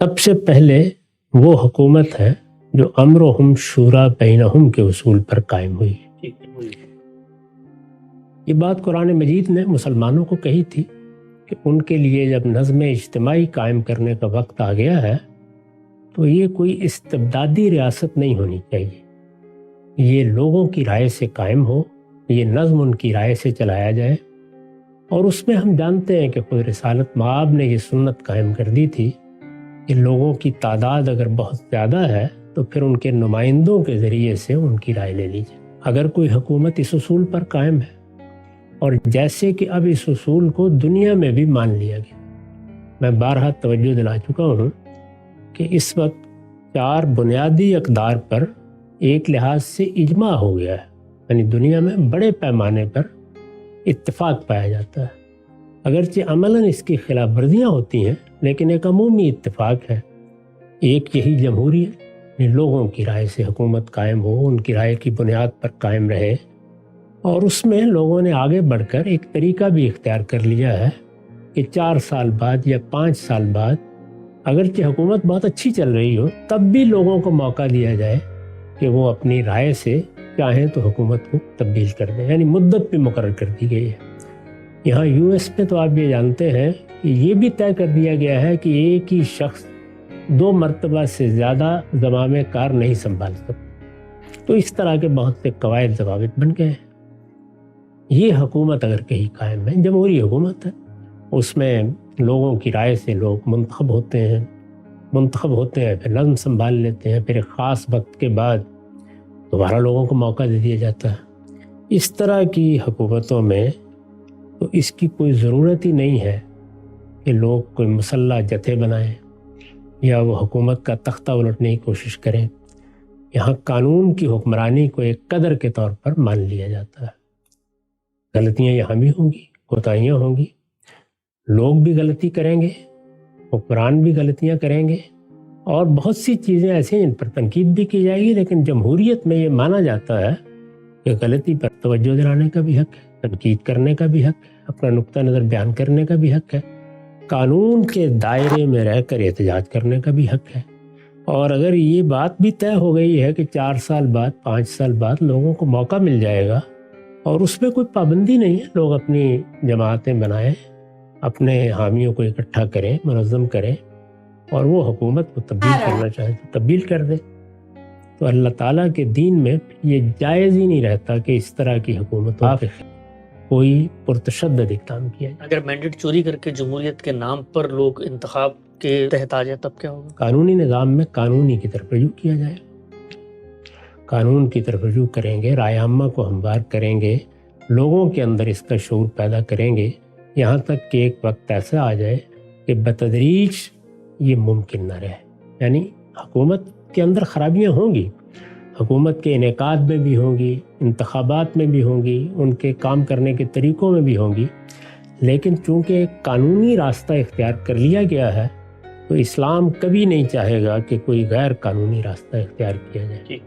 سب سے پہلے وہ حکومت ہے جو امرہم شورا بینہم کے اصول پر قائم ہوئی. یہ بات قرآن مجید نے مسلمانوں کو کہی تھی کہ ان کے لیے جب نظم اجتماعی قائم کرنے کا وقت آ گیا ہے تو یہ کوئی استبدادی ریاست نہیں ہونی چاہیے. یہ لوگوں کی رائے سے قائم ہو، یہ نظم ان کی رائے سے چلایا جائے. اور اس میں ہم جانتے ہیں کہ خود رسالت مآب نے یہ سنت قائم کر دی تھی کہ لوگوں کی تعداد اگر بہت زیادہ ہے تو پھر ان کے نمائندوں کے ذریعے سے ان کی رائے لے لی جائے. اگر کوئی حکومت اس اصول پر قائم ہے اور جیسے کہ اب اس اصول کو دنیا میں بھی مان لیا گیا، میں بارہا توجہ دلا چکا ہوں کہ اس وقت 4 بنیادی اقدار پر ایک لحاظ سے اجماع ہو گیا ہے، یعنی دنیا میں بڑے پیمانے پر اتفاق پایا جاتا ہے. اگرچہ عملاً اس کی خلاف ورزیاں ہوتی ہیں لیکن ایک عمومی اتفاق ہے. ایک یہی جمہوریت، یعنی لوگوں کی رائے سے حکومت قائم ہو، ان کی رائے کی بنیاد پر قائم رہے. اور اس میں لوگوں نے آگے بڑھ کر ایک طریقہ بھی اختیار کر لیا ہے کہ 4 سال بعد یا 5 سال بعد اگرچہ حکومت بہت اچھی چل رہی ہو تب بھی لوگوں کو موقع دیا جائے کہ وہ اپنی رائے سے چاہیں تو حکومت کو تبدیل کر دیں، یعنی مدت بھی مقرر کر دی گئی ہے. یہاں یو ایس میں تو آپ یہ جانتے ہیں کہ یہ بھی طے کر دیا گیا ہے کہ ایک ہی شخص 2 مرتبہ سے زیادہ زمام کار نہیں سنبھال سکتا. تو اس طرح کے بہت سے قواعد ضوابط بن گئے ہیں. یہ حکومت اگر کہیں قائم ہے، جمہوری حکومت ہے، اس میں لوگوں کی رائے سے لوگ منتخب ہوتے ہیں پھر نظم سنبھال لیتے ہیں، پھر ایک خاص وقت کے بعد دوبارہ لوگوں کو موقع دے دیا جاتا ہے. اس طرح کی حکومتوں میں تو اس کی کوئی ضرورت ہی نہیں ہے کہ لوگ کوئی مسلح جتھے بنائیں یا وہ حکومت کا تختہ الٹنے کی کوشش کریں. یہاں قانون کی حکمرانی کو ایک قدر کے طور پر مان لیا جاتا ہے. غلطیاں یہاں بھی ہوں گی، کوتاہیاں ہوں گی، لوگ بھی غلطی کریں گے، حکمران بھی غلطیاں کریں گے، اور بہت سی چیزیں ایسی ہیں جن پر تنقید بھی کی جائے گی. لیکن جمہوریت میں یہ مانا جاتا ہے کہ غلطی پر توجہ دلانے کا بھی حق ہے، تنقید کرنے کا بھی حق ہے، اپنا نقطہ نظر بیان کرنے کا بھی حق ہے، قانون کے دائرے میں رہ کر احتجاج کرنے کا بھی حق ہے. اور اگر یہ بات بھی طے ہو گئی ہے کہ 4 سال بعد 5 سال بعد لوگوں کو موقع مل جائے گا اور اس میں کوئی پابندی نہیں ہے، لوگ اپنی جماعتیں بنائیں، اپنے حامیوں کو اکٹھا کریں، منظم کریں، اور وہ حکومت کو تبدیل کرنا چاہے تو تبدیل کر دیں. تو اللہ تعالیٰ کے دین میں یہ جائز ہی نہیں رہتا کہ اس طرح کی حکومتوں پہ کوئی پرتشدد اقدام کیا جائے. اگر مینڈیٹ چوری کر کے جمہوریت کے نام پر لوگ انتخاب کے تحت آ جائے تب کیا ہوگا؟ قانونی نظام میں قانونی کی طرف رجوع کیا جائے، قانون کی طرف رجوع کریں گے، رائے عامہ کو ہموار کریں گے، لوگوں کے اندر اس کا شعور پیدا کریں گے، یہاں تک کہ ایک وقت ایسا آ جائے کہ بتدریج یہ ممکن نہ رہے. یعنی حکومت کے اندر خرابیاں ہوں گی، حکومت کے انعقاد میں بھی ہوں گی، انتخابات میں بھی ہوں گی، ان کے کام کرنے کے طریقوں میں بھی ہوں گی، لیکن چونکہ ایک قانونی راستہ اختیار کر لیا گیا ہے تو اسلام کبھی نہیں چاہے گا کہ کوئی غیر قانونی راستہ اختیار کیا جائے.